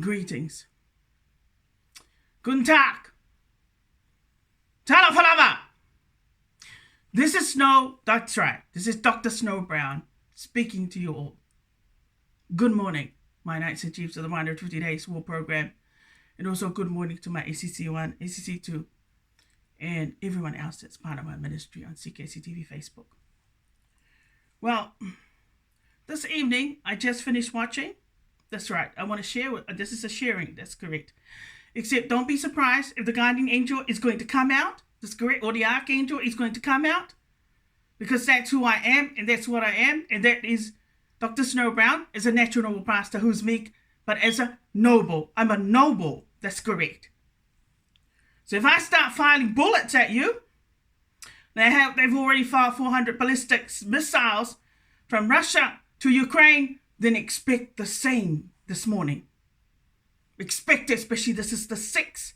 Greetings. Guten Tag. Talafalava. This is Snow. That's right. This is Dr. Snow Brown speaking to you all. Good morning, my Knights and Chiefs of the 150 Days War Program. And also good morning to my ACC1, ACC2, and everyone else that's part of my ministry on CKCTV Facebook. Well, this evening, I just finished watching. That's right. I want to share with, this is a sharing. That's correct. Except don't be surprised if the guardian angel is going to come out. That's correct. Or the archangel is going to come out. Because that's who I am and that's what I am. And that is Dr. Snow Brown as a natural noble pastor who's meek, but as a noble. I'm a noble. That's correct. So if I start firing bullets at you, they've already fired 400 ballistic missiles from Russia to Ukraine, then expect the same this morning. Expect it, especially this is the 6th.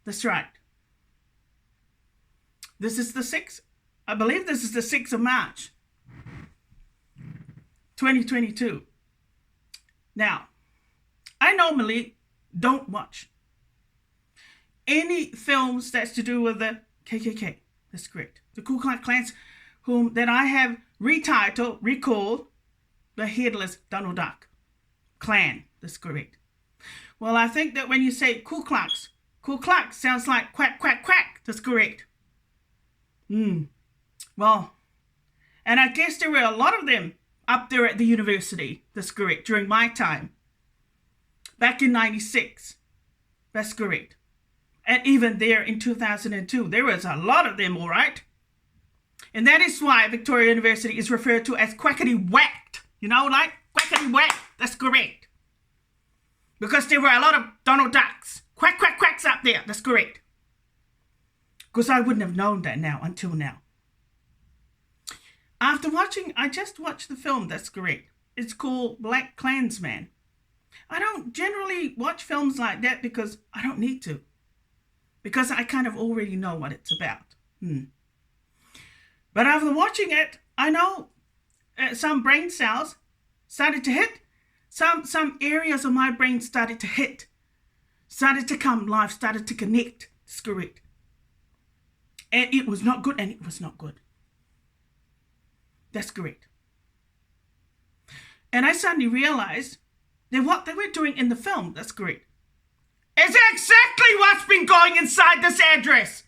That's right. This is the 6th. I believe this is the 6th of March, 2022. Now, I normally don't watch any films that's to do with the KKK. That's correct. The Ku Klux Klans, whom that I have recalled the Headless Donald Duck Klan. That's correct. Well, I think that when you say Ku Klux sounds like quack, quack, quack. That's correct. Well, and I guess there were a lot of them up there at the university. That's correct. During my time. Back in 96. That's correct. And even there in 2002. There was a lot of them, all right? And that is why Victoria University is referred to as quackity-whacked. You know, like quackity-whacked. That's correct. Because there were a lot of Donald Ducks. Quack, quack, quacks up there. That's correct. Because I wouldn't have known that now until now. After watching, I just watched the film. That's correct. It's called Black Klansman. I don't generally watch films like that because I don't need to. Because I kind of already know what it's about. But after watching it, I know some brain cells started to hit. Some areas of my brain started to hit. Started to come live, started to connect. That's correct. And it was not good, and it was not good. That's correct. And I suddenly realized that what they were doing in the film, that's correct, is exactly what's been going inside this address.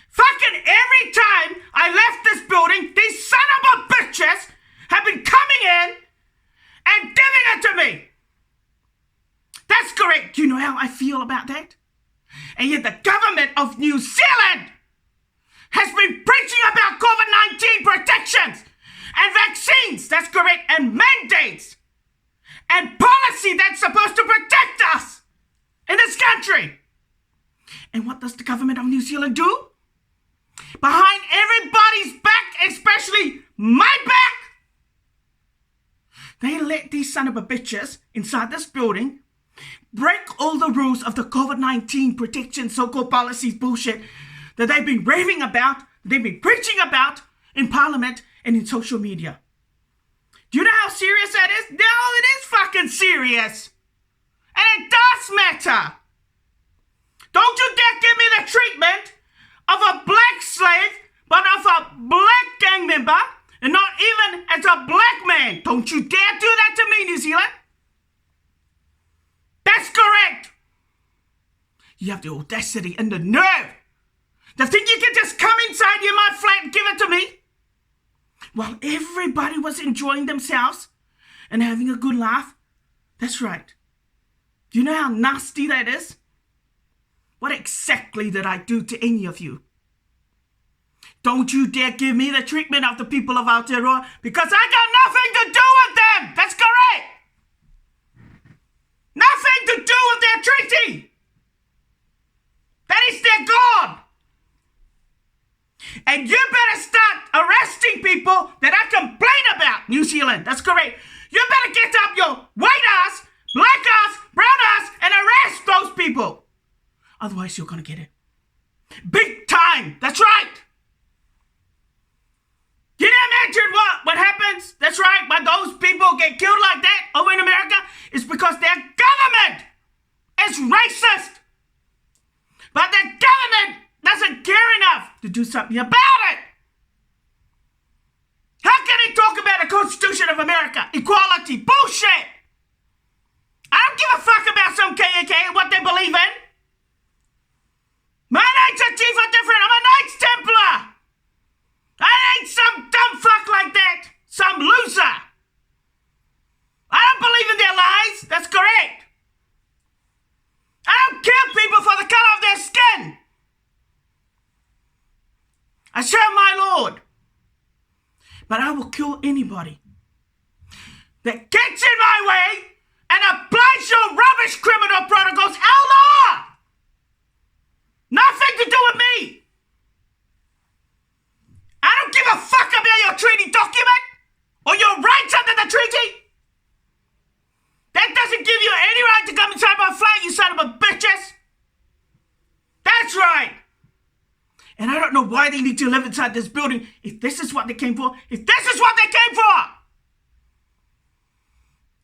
Fucking every time I left this building, these son of a bitches have been coming in and giving it to me. That's correct. Do you know how I feel about that? And yet the government of New Zealand has been preaching about COVID-19 protections and vaccines, that's correct, and mandates and policy that's supposed to protect us in this country. And what does the government of New Zealand do? Behind everybody's back, especially my back, they let these son of a bitches inside this building break all the rules of the COVID-19 protection so-called policies bullshit that they've been raving about, they've been preaching about in Parliament and in social media. Do you know how serious that is? No, it is fucking serious. And it does matter. Don't you dare give me the treatment of a black slave, but of a black gang member, and not even as a black man. Don't you dare do that to me, New Zealand. That's correct. You have the audacity and the nerve to think you can just come inside your mud flat and give it to me? While everybody was enjoying themselves and having a good laugh? That's right. Do you know how nasty that is? What exactly did I do to any of you? Don't you dare give me the treatment of the people of Aotearoa because I got nothing to do with them. That's correct. Nothing to do with their treaty. That is their God. And you better start arresting people that I complain about, New Zealand. That's correct. You better get up your white ass, black ass, brown ass, and arrest those people. Otherwise, you're going to get it. Big time. That's right. Can you imagine what happens? That's right. When those people get killed like that over in America, it's because their something about it. How can they talk about the Constitution of America? Equality. Bullshit. I don't give a fuck about some KKK and what they believe in. My Knights of Chief are different. I'm a Knights Templar. I ain't some dumb fuck like that. Some loser. I don't believe in their lies. That's correct. I don't kill people for the color of their skin. I serve my Lord. But I will kill anybody that gets in my way and applies your rubbish criminal protocols. Allah! Nothing to do with me. I don't give a fuck about your treaty document or your rights under the treaty. That doesn't give you any right to come inside my flag, you son of a bitches. That's right. And I don't know why they need to live inside this building if this is what they came for. If this is what they came for,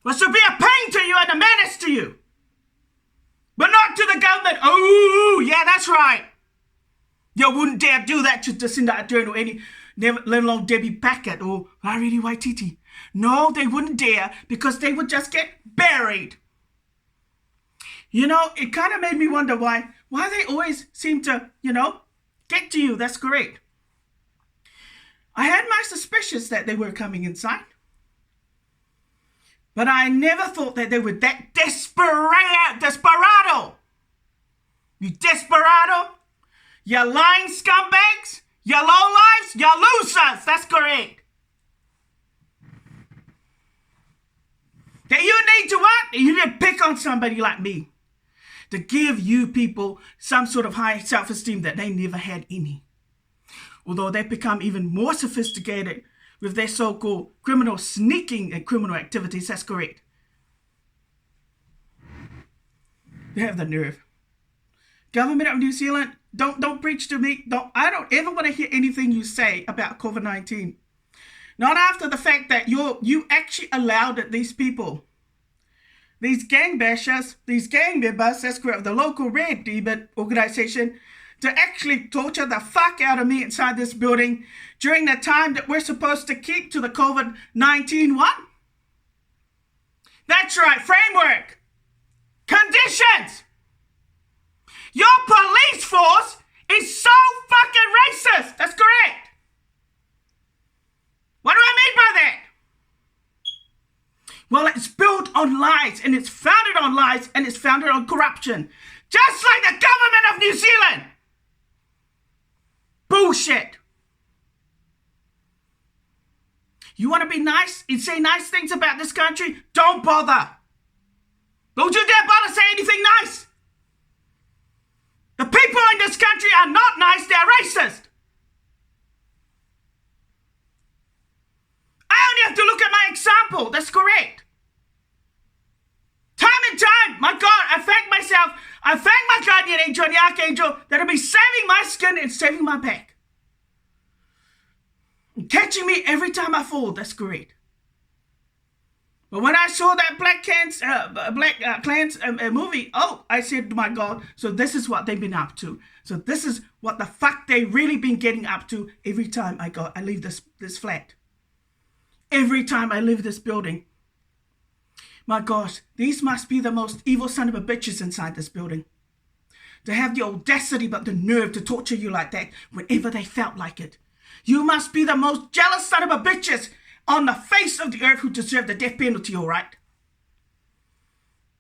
was to be a pain to you and a menace to you. But not to the government. Oh, yeah, that's right. You wouldn't dare do that to Jacinda Ardern or any, never, let alone Debbie Packard or Irene Waititi. No, they wouldn't dare because they would just get buried. You know, it kind of made me wonder why they always seem to, get to you. That's great. I had my suspicions that they were coming inside. But I never thought that they were that desperado. You desperado. You lying scumbags. You lowlifes. You losers. That's correct. That you need to what? You need to pick on somebody like me. To give you people some sort of high self-esteem that they never had any. Although they've become even more sophisticated with their so-called criminal sneaking and criminal activities. That's correct. They have the nerve. Government of New Zealand, don't preach to me. I don't ever want to hear anything you say about COVID-19. Not after the fact that you actually allowed these people, these gang bashers, these gang members, that's correct, the local Red Demon organization, to actually torture the fuck out of me inside this building during the time that we're supposed to keep to the COVID-19 what? That's right, framework. Conditions. Your police force is so fucking racist. That's correct. What do I mean by that? Well, it's built on lies, and it's founded on lies, and it's founded on corruption. Just like the government of New Zealand. Bullshit. You want to be nice and say nice things about this country? Don't bother. Don't you dare bother say anything nice. The people in this country are not nice, they're racist. I only have to look at my example. That's correct. Time and time, my God, I thank myself. I thank my guardian angel and the archangel that'll be saving my skin and saving my back. And catching me every time I fall. That's great. But when I saw that Black Klan's movie, I said to my God, so this is what they've been up to. So this is what the fuck they really been getting up to every time I leave this flat. Every time I leave this building. My gosh, these must be the most evil son of a bitches inside this building. To have the audacity but the nerve to torture you like that whenever they felt like it. You must be the most jealous son of a bitches on the face of the earth who deserve the death penalty, all right?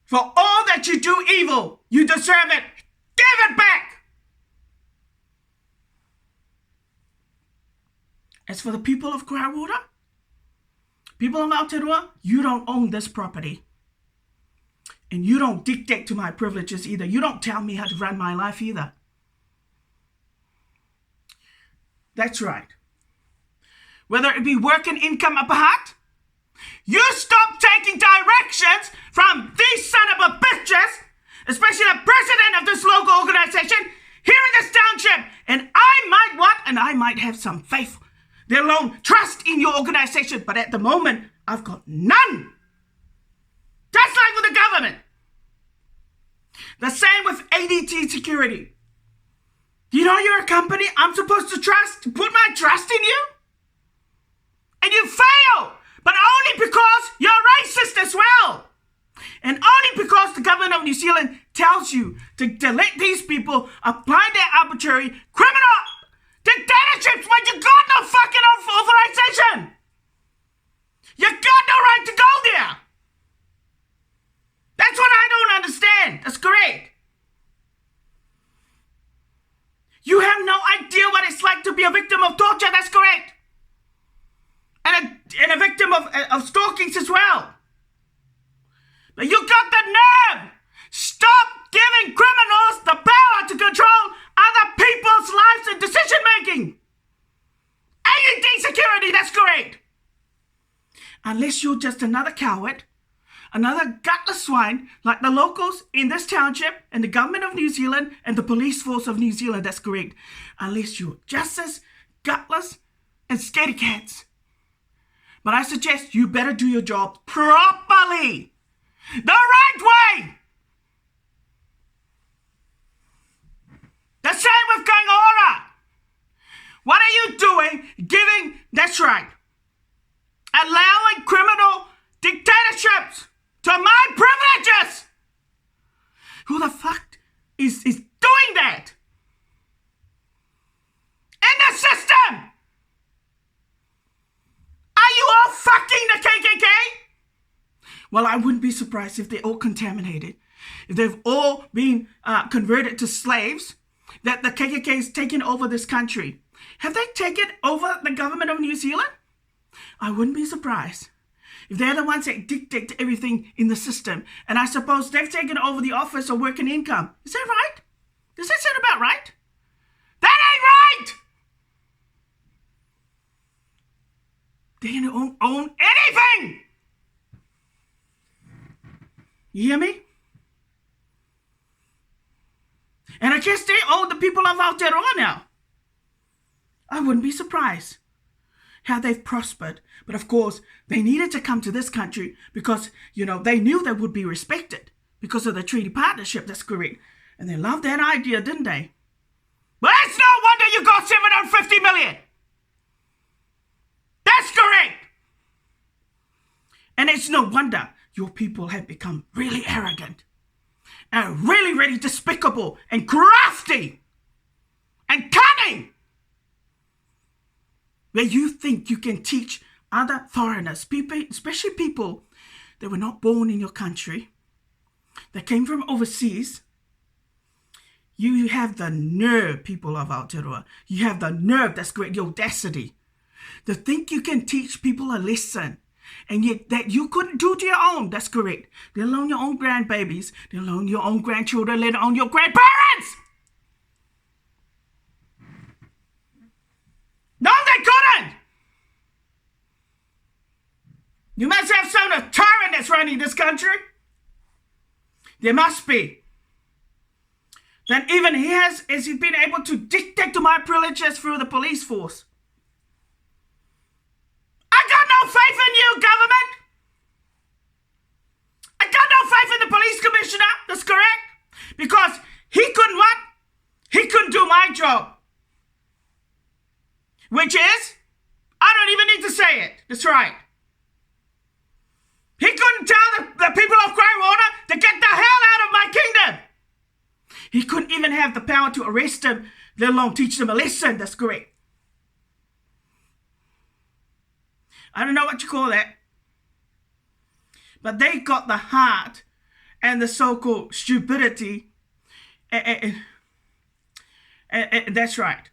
For all that you do evil, you deserve it. Give it back! As for the people of Clearwater, people of Aotearoa, you don't own this property. And you don't dictate to my privileges either. You don't tell me how to run my life either. That's right. Whether it be work and income up a hat, you stop taking directions from these son of a bitches, especially the president of this local organization here in this township. And I might have some faith, let alone trust in your organization. But at the moment, I've got none. Just like with the government. The same with ADT security. You know you're a company I'm supposed to trust, put my trust in you? And you fail, but only because you're racist as well. And only because the government of New Zealand tells you to let these people apply their arbitrary criminal dictatorships when you got no fucking authorization. You got no right to go there. That's what I don't understand. That's correct. You have no idea what it's like to be a victim of torture. That's correct. And a victim of stalkings as well. But you got the nerve. Stop giving criminals the power to control other people's lives and decision making. AUD security, that's correct. Unless you're just another coward, another gutless swine like the locals in this township and the government of New Zealand and the police force of New Zealand, that's correct. Unless you're just as gutless and scaredy cats. But I suggest you better do your job properly. The right way. The same with Kaingora. What are you doing giving, that's right, allowing criminal dictatorships to my privileges? Who the fuck is doing that? In the system! Are you all fucking the KKK? Well, I wouldn't be surprised if they're all contaminated. If they've all been converted to slaves, that the KKK is taking over this country. Have they taken over the government of New Zealand? I wouldn't be surprised if they're the ones that dictate everything in the system. And I suppose they've taken over the office of work and income. Is that right? Does that sound about right? That ain't right! They don't own anything! You hear me? And I guess they own the people of Aotearoa now. I wouldn't be surprised how they've prospered. But of course, they needed to come to this country because, they knew they would be respected because of the treaty partnership. That's correct. And they loved that idea, didn't they? Well, it's no wonder you got 750 million. That's correct. And it's no wonder your people have become really arrogant and really, really despicable and crafty and cunning. Where you think you can teach other foreigners, people, especially people that were not born in your country, that came from overseas. You have the nerve, people of Aotearoa. You have the nerve, that's great, the audacity, to think you can teach people a lesson. And yet that you couldn't do to your own. That's correct. Let alone your own grandbabies. Let alone your own grandchildren. Let alone your grandparents. No, they couldn't. You must have some tyrant that's running this country. There must be. Then even has he been able to dictate to my privileges through the police force. I got no faith in you, government. I got no faith in the police commissioner. That's correct. Because he couldn't what? He couldn't do my job. Which is, I don't even need to say it. That's right. He couldn't tell the people of Greywater to get the hell out of my kingdom. He couldn't even have the power to arrest them, let alone teach them a lesson. That's correct. I don't know what you call that. But they got the heart and the so-called stupidity. And that's right.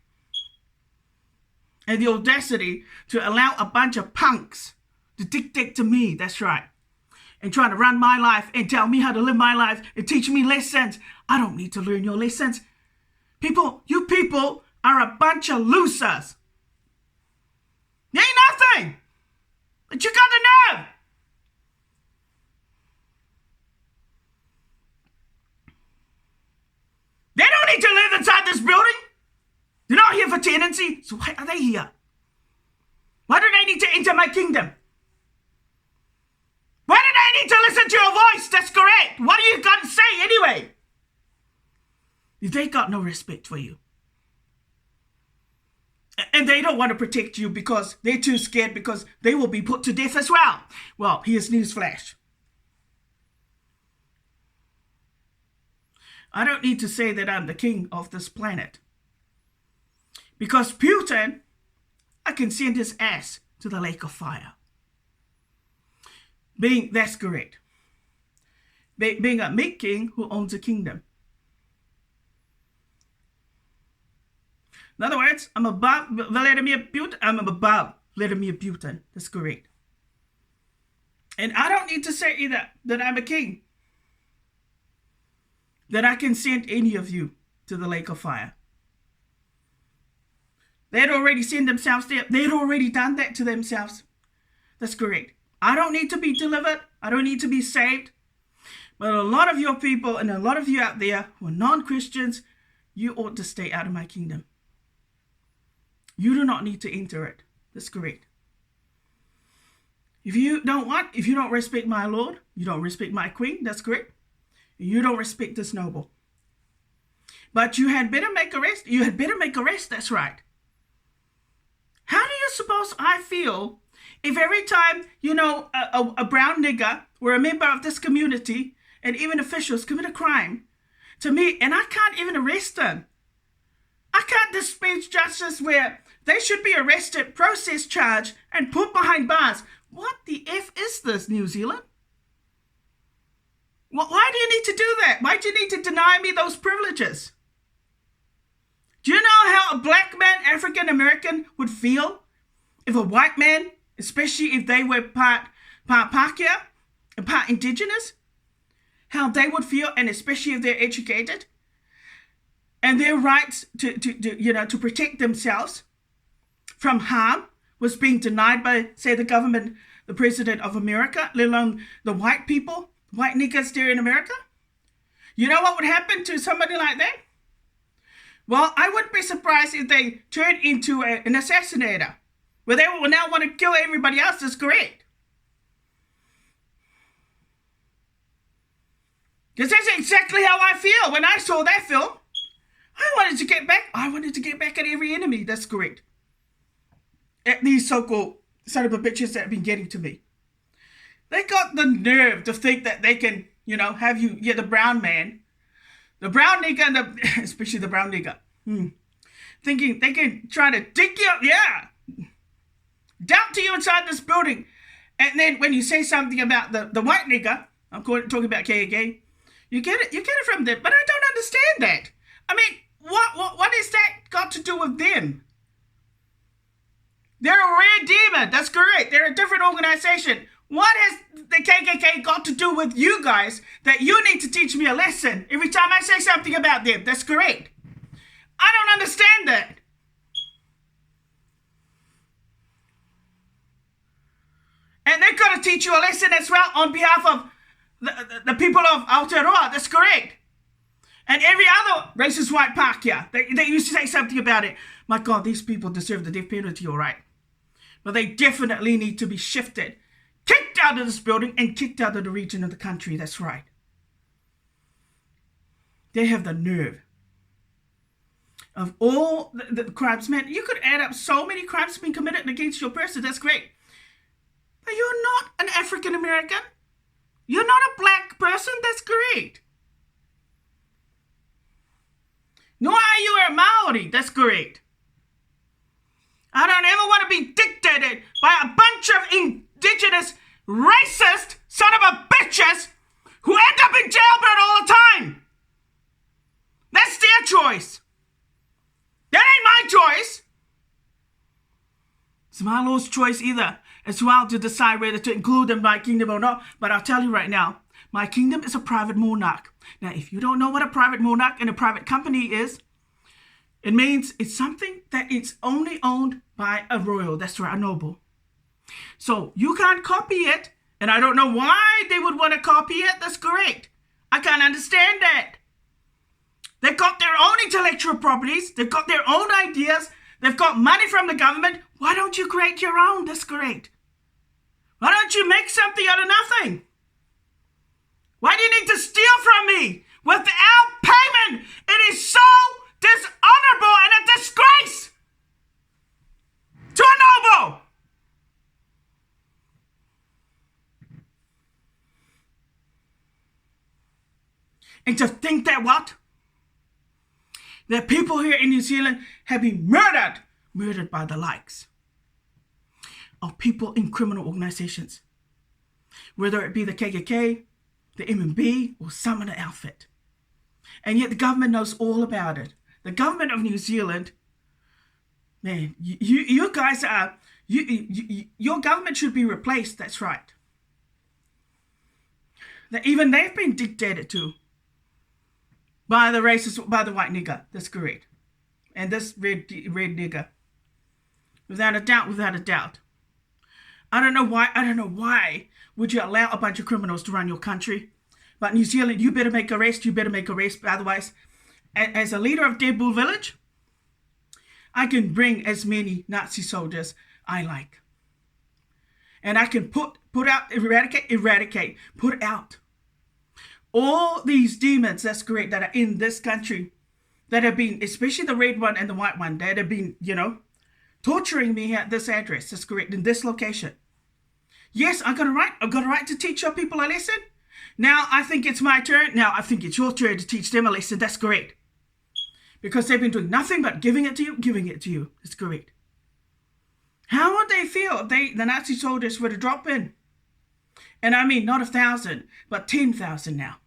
And the audacity to allow a bunch of punks to dictate to me. That's right. And trying to run my life and tell me how to live my life and teach me lessons. I don't need to learn your lessons. You people are a bunch of losers. You ain't nothing. But you got the nerve. They don't need to live inside this building. They're not here for tenancy. So why are they here? Why do they need to enter my kingdom? Why do they need to listen to your voice? That's correct. What do you got to say anyway? If they got no respect for you. And they don't want to protect you because they're too scared because they will be put to death as well. Well, here's newsflash. I don't need to say that I'm the king of this planet. Because Putin, I can send his ass to the lake of fire. That's correct. Being a meek king who owns a kingdom. In other words, I'm above Vladimir Putin. I'm above Vladimir Putin. That's correct. And I don't need to say either that I'm a king. That I can send any of you to the lake of fire. They'd already sent themselves there. They'd already done that to themselves. That's correct. I don't need to be delivered. I don't need to be saved. But a lot of your people and a lot of you out there who are non-Christians, you ought to stay out of my kingdom. You do not need to enter it. That's correct. If you don't respect my Lord, you don't respect my Queen, that's correct. You don't respect this noble. But you had better make a rest. You had better make a rest, that's right. How do you suppose I feel if every time, a brown nigger or a member of this community and even officials commit a crime to me and I can't even arrest them? I can't dispense justice where they should be arrested, processed, charged, and put behind bars. What the F is this, New Zealand? Why do you need to do that? Why do you need to deny me those privileges? Do you know how a black man, African American, would feel if a white man, especially if they were part Pākehā and part Indigenous, how they would feel, and especially if they're educated, and their rights to protect themselves from harm was being denied by, say, the government, the president of America, let alone the white people, white niggers there in America? You know what would happen to somebody like that? Well, I wouldn't be surprised if they turned into an assassinator, where they will now want to kill everybody else that's correct. Because that's exactly how I feel when I saw that film. I wanted to get back at every enemy, that's correct. At these so-called son of a bitches that have been getting to me. They got the nerve to think that they can, have you, the brown man, the brown nigger, and especially the brown nigger, thinking they can try to dig you up, down to you inside this building. And then when you say something about the white nigger, I'm talking about KKK, you get it from them. But I don't understand that. I mean, what has that got to do with them? They're a rare demon. That's correct. They're a different organization. What has the KKK got to do with you guys that you need to teach me a lesson every time I say something about them? That's correct. I don't understand that. And they're going to teach you a lesson as well on behalf of the people of Aotearoa. That's correct. And every other racist white Pākehā. They used to say something about it. My God, these people deserve the death penalty, all right. But they definitely need to be shifted. Kicked out of this building and kicked out of the region of the country. That's right. They have the nerve of all the crimes. Man, you could add up so many crimes being committed against your person. That's great. But you're not an African American. You're not a black person. That's great. Nor are you a Maori. That's great. I don't ever want to be dictated by a bunch of indigenous, racist, son of a bitches who end up in jailbird all the time. That's their choice. That ain't my choice. It's my Lord's choice either as well to decide whether to include them in my kingdom or not. But I'll tell you right now, my kingdom is a private monarch. Now, if you don't know what a private monarch and a private company is, it means it's something that it's only owned by a royal. That's right, a noble. So you can't copy it. And I don't know why they would want to copy it. That's correct. I can't understand that. They've got their own intellectual properties. They've got their own ideas. They've got money from the government. Why don't you create your own? That's correct. Why don't you make something out of nothing? Why do you need to steal from me without payment? It is so dishonorable and a disgrace. And to think that what? That people here in New Zealand have been murdered by the likes of people in criminal organizations, whether it be the KKK, the MMB, or some other outfit. And yet the government knows all about it. The government of New Zealand, man, you guys are, your government should be replaced, that's right. That even they've been dictated to by the racist, by the white nigger, that's correct. And this red nigger. Without a doubt. I don't know why would you allow a bunch of criminals to run your country. But New Zealand, you better make arrest. Otherwise, as a leader of Dead Bull Village, I can bring as many Nazi soldiers I like. And I can put out all these demons, that's correct, that are in this country, that have been, especially the red one and the white one, that have been, torturing me at this address, that's correct, in this location. Yes, I've got a right to teach your people a lesson. Now I think it's my turn. Now I think it's your turn to teach them a lesson. That's correct. Because they've been doing nothing but giving it to you. That's correct. How would they feel if the Nazi soldiers were to drop in? And I mean, not 1,000, but 10,000 now.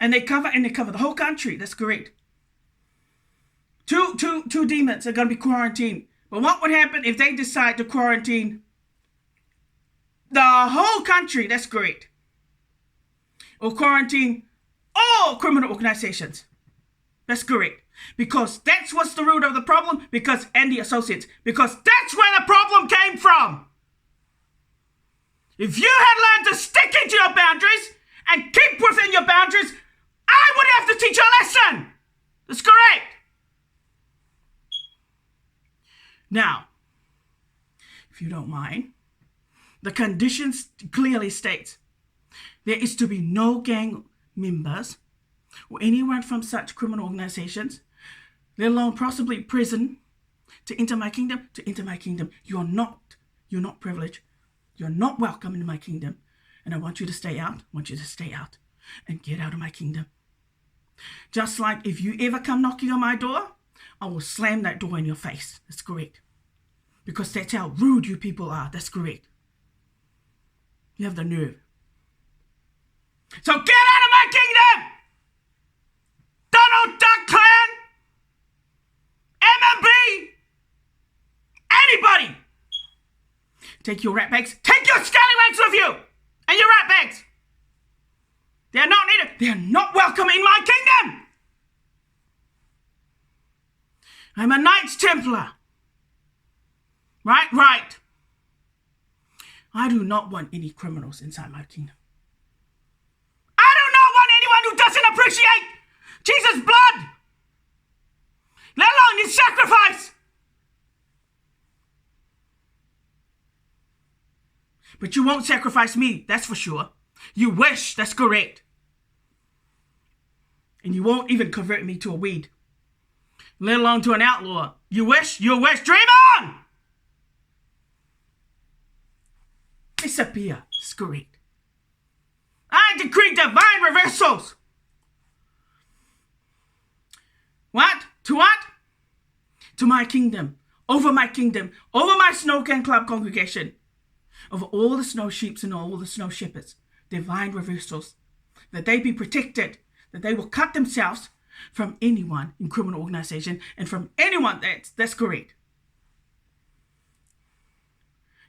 And they cover the whole country. That's correct. Two demons are going to be quarantined. But what would happen if they decide to quarantine the whole country? That's correct. Or quarantine all criminal organizations. That's correct. Because that's what's the root of the problem. And the associates. Because that's where the problem came from. If you had learned to stick into your boundaries and keep within your boundaries, I would have to teach you a lesson. That's correct. Now, if you don't mind, the conditions clearly states there is to be no gang members or anyone from such criminal organizations, let alone possibly prison, to enter my kingdom. You're not privileged. You're not welcome in my kingdom. And I want you to stay out. And get out of my kingdom. Just like if you ever come knocking on my door, I will slam that door in your face. That's correct. Because that's how rude you people are. That's correct. You have the nerve. So get out of my kingdom! Donald Duck Klan! MMB! Anybody! Take your rat bags. Take your scallywags with you! And your rat bags! They're not needed. They're not welcome in my kingdom! I'm a Knights Templar. Right. I do not want any criminals inside my kingdom. I do not want anyone who doesn't appreciate Jesus' blood, let alone his sacrifice. But you won't sacrifice me, that's for sure. You wish, that's correct. And you won't even convert me to a weed, let alone to an outlaw. You wish, dream on! Disappear, that's correct. I decree divine reversals. What? To what? To my kingdom, over my Snow King Club congregation, over all the snow sheeps and all the snow shepherds, divine reversals, that they be protected, that they will cut themselves from anyone in criminal organization and from anyone that's correct.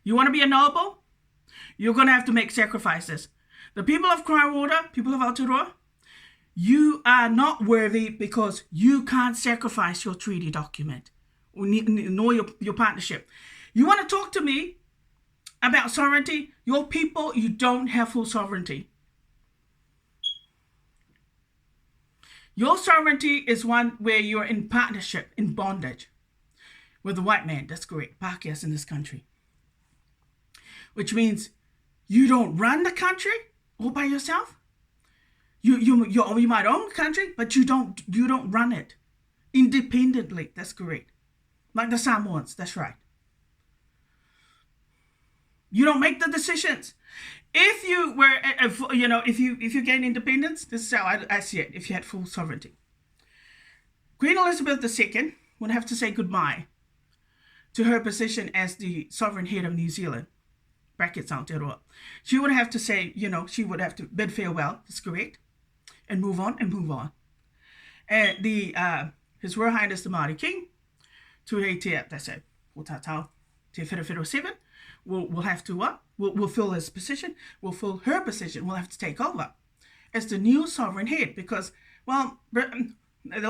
You want to be a noble? You're going to have to make sacrifices. The people of Crywater, people of Aotearoa, you are not worthy because you can't sacrifice your treaty document nor your partnership. You want to talk to me about sovereignty? Your people, you don't have full sovereignty. Your sovereignty is one where you're in partnership, in bondage with the white man. That's correct. Pākehās in this country. Which means you don't run the country all by yourself. You might own the country, but you don't run it independently. That's correct. Like the Samoans, that's right. You don't make the decisions. If you were, if you gain independence, this is how I see it. If you had full sovereignty, Queen Elizabeth II would have to say goodbye to her position as the sovereign head of New Zealand. Brackets Aotearoa. She would have to say, she would have to bid farewell. That's correct, and move on. And His Royal Highness the Māori King, Tuhei Te, that's it, Tatau Te Whirawhiro 7, will have to what? Will fill his position, will fill her position, will have to take over as the new sovereign head because, well, the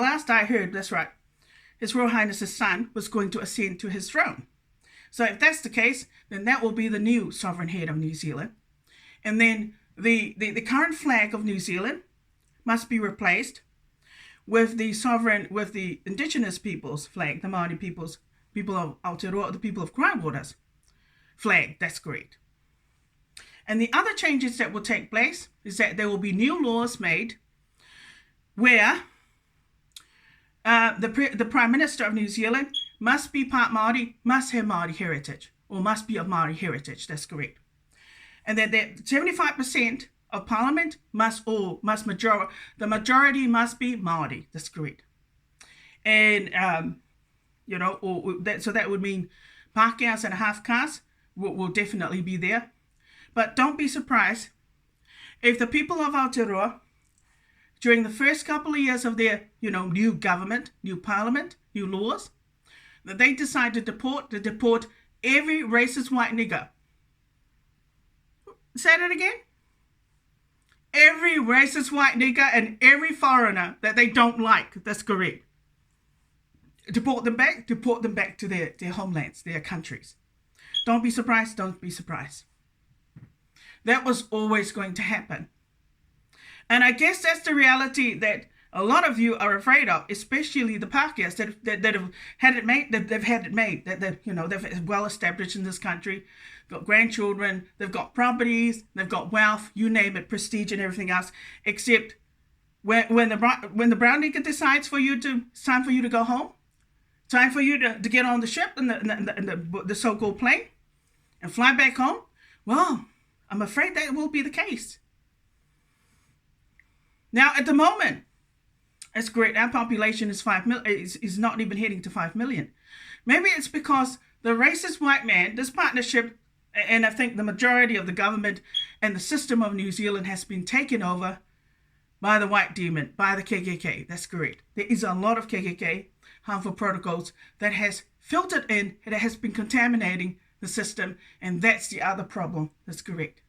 last I heard, that's right, His Royal Highness's son was going to ascend to his throne. So if that's the case, then that will be the new sovereign head of New Zealand. And then the current flag of New Zealand must be replaced with the indigenous people's flag, the Māori people of Aotearoa, the people of Crown Waters flag. That's great. And the other changes that will take place is that there will be new laws made where the Prime Minister of New Zealand must be part Māori, must have Māori heritage, or must be of Māori heritage. That's correct. And that 75% of Parliament the majority must be Māori. That's correct. And so that would mean Pākehās and half castes will definitely be there. But don't be surprised if the people of Aotearoa, during the first couple of years of their, new government, new parliament, new laws, that they decide to deport every racist white nigger. Say that again? Every racist white nigger and every foreigner that they don't like. That's correct. Deport them back to their homelands, their countries. Don't be surprised. That was always going to happen. And I guess that's the reality that a lot of you are afraid of, especially the Pākehās that have had it made, that they've had it made, that they've well established in this country, got grandchildren, they've got properties, they've got wealth, you name it, prestige and everything else, except when the brown nigger decides it's time for you to go home, time for you to get on the ship and the so-called plane and fly back home, well, I'm afraid that will be the case. Now, at the moment, that's great. Our population is 5 million. Is not even heading to 5 million. Maybe it's because the racist white man, this partnership, and I think the majority of the government and the system of New Zealand has been taken over by the white demon, by the KKK. That's correct. There is a lot of KKK harmful protocols that has filtered in, and it has been contaminating the system, and that's the other problem. That's correct.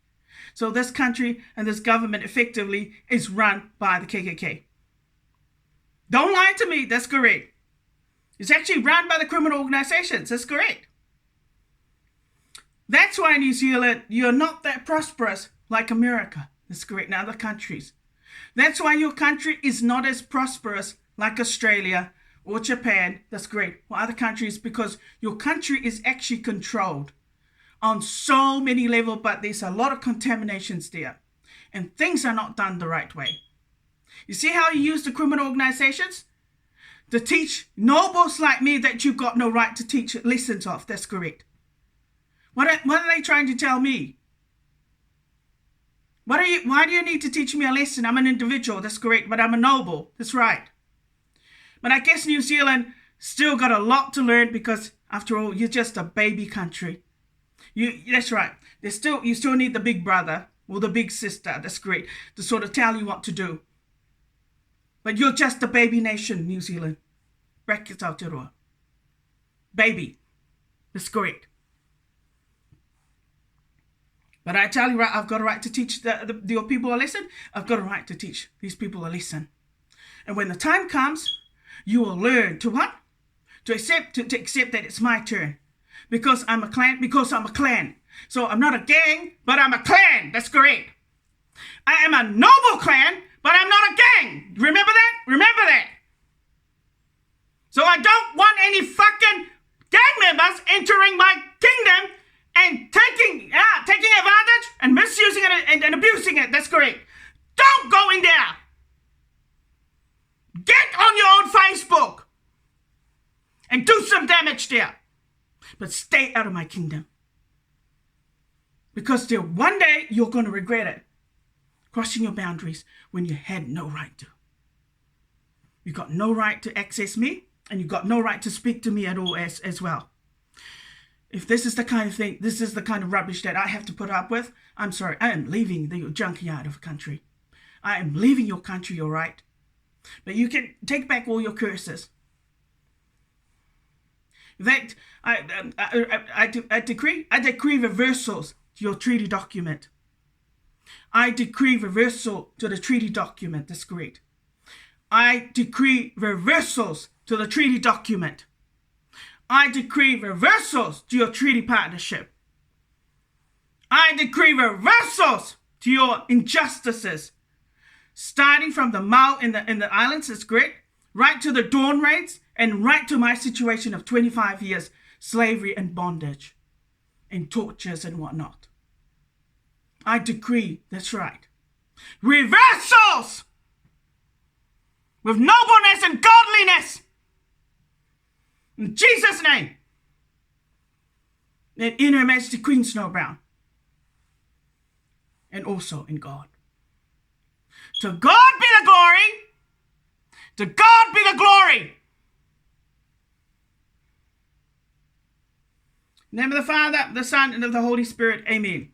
So this country and this government effectively is run by the KKK. Don't lie to me. That's correct. It's actually run by the criminal organizations. That's correct. That's why New Zealand, you're not that prosperous like America. That's correct. And other countries. That's why your country is not as prosperous like Australia or Japan. That's great. Or other countries, because your country is actually controlled on so many levels, but there's a lot of contaminations there. And things are not done the right way. You see how you use the criminal organizations to teach nobles like me that you've got no right to teach lessons of. That's correct. What are they trying to tell me? Why do you need to teach me a lesson? I'm an individual. That's correct. But I'm a noble. That's right. But I guess New Zealand still got a lot to learn because, after all, you're just a baby country. That's right. You still need the big brother or the big sister. That's great. To sort of tell you what to do. But you're just a baby nation, New Zealand. Brackets Aotearoa. Baby. That's correct. But I tell you, right, I've got a right to teach your people a lesson. I've got a right to teach these people a lesson. And when the time comes, you will learn to what? To accept that it's my turn. Because I'm a clan. So I'm not a gang, but I'm a clan. That's correct. I am a noble clan, but I'm not a gang. Remember that? Remember that. So I don't want any fucking gang members entering my kingdom and taking advantage and misusing it and abusing it. That's correct. Don't go in there. Get on your own Facebook and do some damage there. But stay out of my kingdom. Because till one day you're going to regret it. Crossing your boundaries when you had no right to. You got no right to access me, and you got no right to speak to me at all as well. If this is the kind of thing, this is the kind of rubbish that I have to put up with, I'm sorry, I am leaving the junkyard of a country. I am leaving your country, all right? But you can take back all your curses. That I decree reversals to your treaty document. I decree reversal to the treaty document. That's great. I decree reversals to the treaty document. I decree reversals to your treaty partnership. I decree reversals to your injustices. Starting from the Mau in the islands, is great, right to the Dawn raids, and right to my situation of 25 years slavery and bondage and tortures and whatnot. I decree, that's right, reversals with nobleness and godliness. In Jesus' name. And in Her Majesty Queen Snow Brown. And also in God. To God be the glory. To God be the glory. In the name of the Father, the Son, and of the Holy Spirit. Amen.